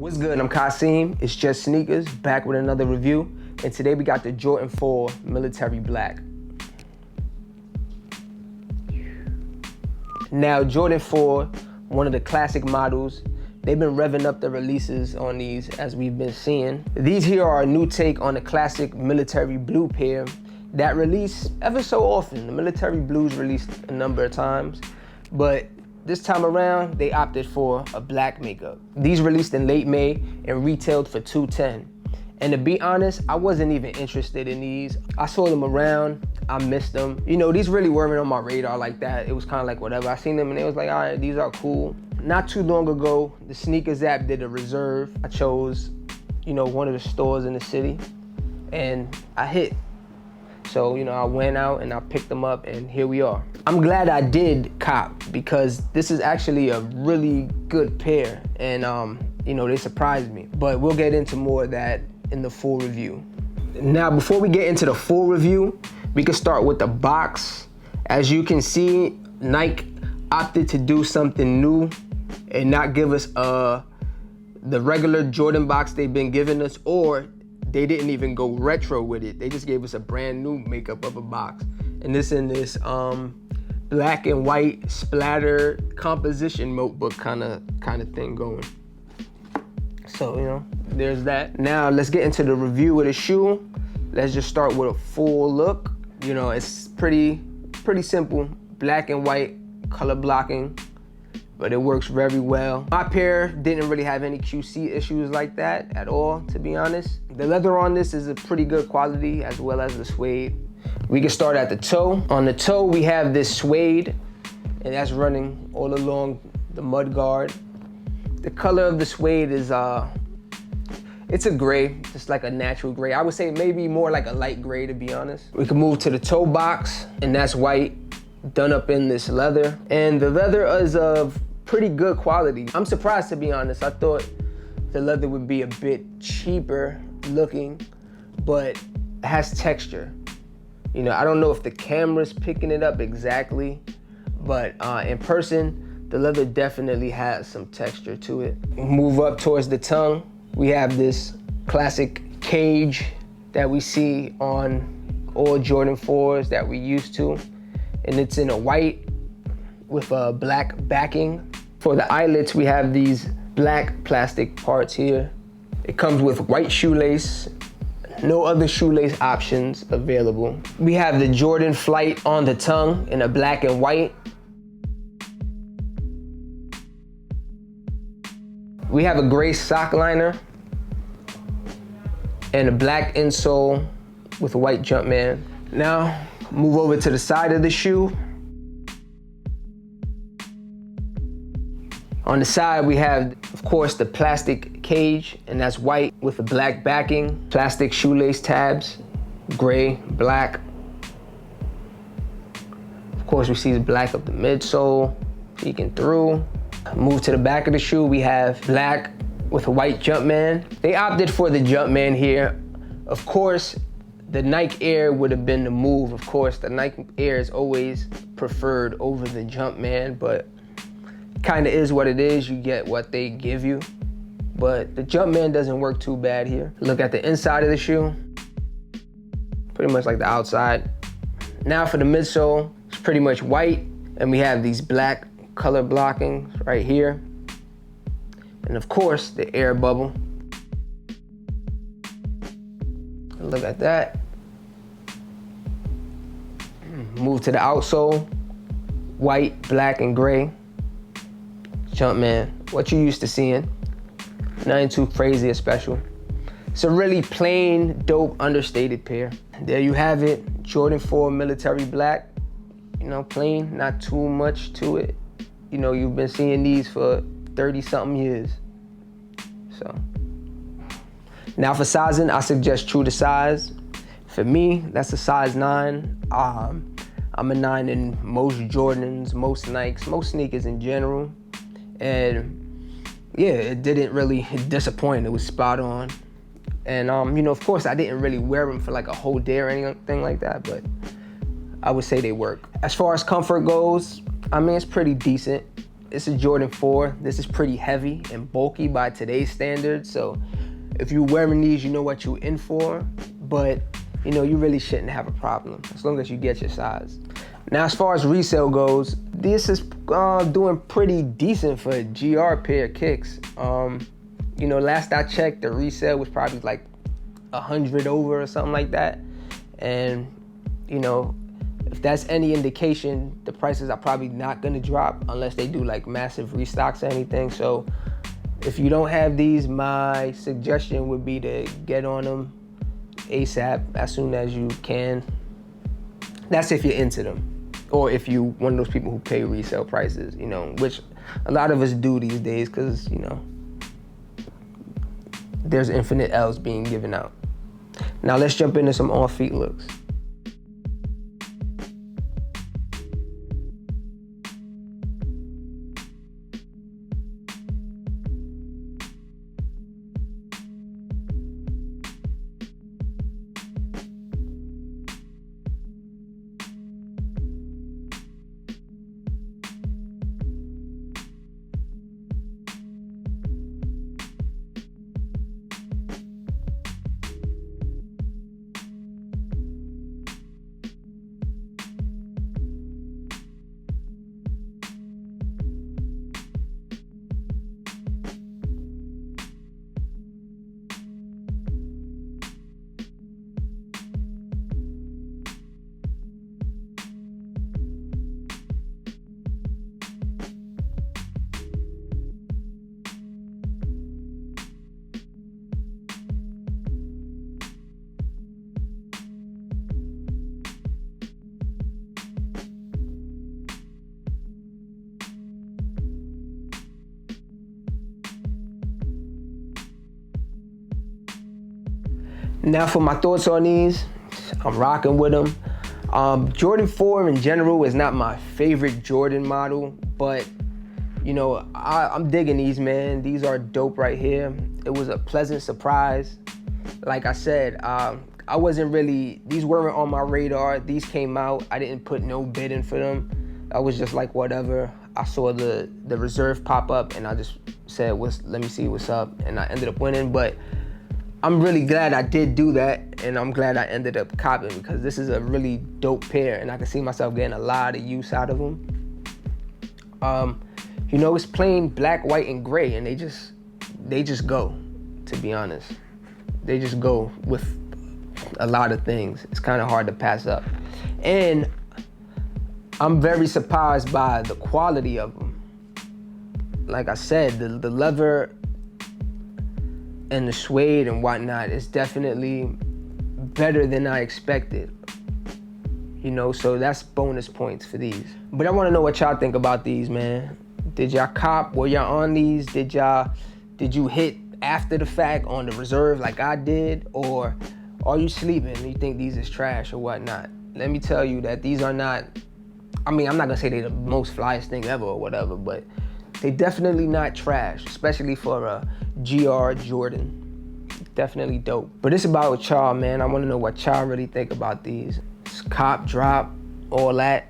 What's good? I'm Kasim. It's Just Sneakers, back with another review. And today we got the Jordan 4 Military Black. Now, Jordan 4, one of the classic models. They've been revving up the releases on these as we've been seeing. These here are a new take on the classic military blue pair that release ever so often. The military blues released a number of times, but this time around, they opted for a black makeup. These released in late May and retailed for $210. And to be honest, I wasn't even interested in these. I saw them around, I missed them. You know, these really weren't on my radar like that. It was kind of like whatever. I seen them and it was like, all right, these are cool. Not too long ago, the sneakers app did a reserve. I chose, you know, one of the stores in the city and I hit. So, you know, I went out and I picked them up and here we are. I'm glad I did cop because this is actually a really good pair and, you know, they surprised me. But we'll get into more of that in the full review. Now, before we get into the full review, we can start with the box. As you can see, Nike opted to do something new and not give us the regular Jordan box they've been giving us, or they didn't even go retro with it. They just gave us a brand new makeup of a box. And this in this black and white splatter composition notebook kind of thing going. So, you know, there's that. Now let's get into the review of the shoe. Let's just start with a full look. You know, it's pretty simple. Black and white color blocking, but it works very well. My pair didn't really have any QC issues like that at all, to be honest. The leather on this is a pretty good quality, as well as the suede. We can start at the toe. On the toe, we have this suede, and that's running all along the mud guard. The color of the suede is, it's a gray, just like a natural gray. I would say maybe more like a light gray, to be honest. We can move to the toe box, and that's white, done up in this leather. And the leather is of pretty good quality. I'm surprised, to be honest. I thought the leather would be a bit cheaper looking, but it has texture. You know, I don't know if the camera's picking it up exactly, but in person, the leather definitely has some texture to it. Move up towards the tongue. We have this classic cage that we see on all Jordan 4s that we used to. And it's in a white with a black backing. For the eyelets, we have these black plastic parts here. It comes with white shoelace, no other shoelace options available. We have the Jordan Flight on the tongue in a black and white. We have a gray sock liner and a black insole with a white Jumpman. Now, move over to the side of the shoe. On the side, we have, of course, the plastic cage, and that's white with a black backing, plastic shoelace tabs, gray, black. Of course, we see the black of the midsole peeking through. Move to the back of the shoe, we have black with a white Jumpman. They opted for the Jumpman here. Of course, the Nike Air would have been the move. Of course, the Nike Air is always preferred over the Jumpman, but kind of is what it is. You get what they give you. But the Jumpman doesn't work too bad here. Look at the inside of the shoe. Pretty much like the outside. Now for the midsole, it's pretty much white, and we have these black color blockings right here. And of course, the air bubble. Look at that. Move to the outsole. White, black, and gray. Jumpman, what you used to seeing. Nothing too crazy or special. It's a really plain, dope, understated pair. There you have it, Jordan 4 Military Black. You know, plain, not too much to it. You know, you've been seeing these for 30-something years. So. Now for sizing, I suggest true to size. For me, that's a size 9. I'm a 9 in most Jordans, most Nikes, most sneakers in general. And yeah, it didn't really disappoint. It was spot on. And you know, of course, I didn't really wear them for like a whole day or anything like that, but I would say they work. As far as comfort goes, I mean, it's pretty decent. It's a Jordan 4. This is pretty heavy and bulky by today's standards. So if you're wearing these, you know what you're in for. But you know, you really shouldn't have a problem as long as you get your size. Now, as far as resale goes, this is doing pretty decent for a GR pair of kicks. You know, last I checked, the resale was probably like 100 over or something like that. And you know, if that's any indication, the prices are probably not gonna drop unless they do like massive restocks or anything. So if you don't have these, my suggestion would be to get on them ASAP, as soon as you can. That's if you're into them, or if you one of those people who pay resale prices, you know, which a lot of us do these days, because you know, there's infinite L's being given out. Now let's jump into some on-feet looks. Now for my thoughts on these, I'm rocking with them. Jordan 4 in general is not my favorite Jordan model, but you know, I'm digging these, man. These are dope right here. It was a pleasant surprise. Like I said, I wasn't really, these weren't on my radar. These came out, I didn't put no bid in for them. I was just like, whatever. I saw the reserve pop up and I just said, let me see what's up. And I ended up winning, but I'm really glad I did do that, and I'm glad I ended up copping, because this is a really dope pair and I can see myself getting a lot of use out of them. You know, it's plain black, white, and gray, and they just go, to be honest. They just go with a lot of things. It's kind of hard to pass up. And I'm very surprised by the quality of them. Like I said, the leather and the suede and whatnot is definitely better than I expected. You know, so that's bonus points for these. But I want to know what y'all think about these, man. Did y'all cop? Were y'all on these? Did you hit after the fact on the reserve like I did? Or are you sleeping and you think these is trash or whatnot? Let me tell you that these are not, I mean, I'm not gonna say they're the most flyest thing ever or whatever, but they definitely not trash, especially for a GR Jordan. Definitely dope. But it's about y'all, man. I wanna know what y'all really think about these. It's cop, drop, all that.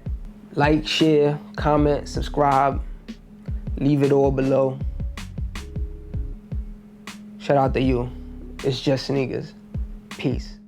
Like, share, comment, subscribe. Leave it all below. Shout out to you. It's just sneakers. Peace.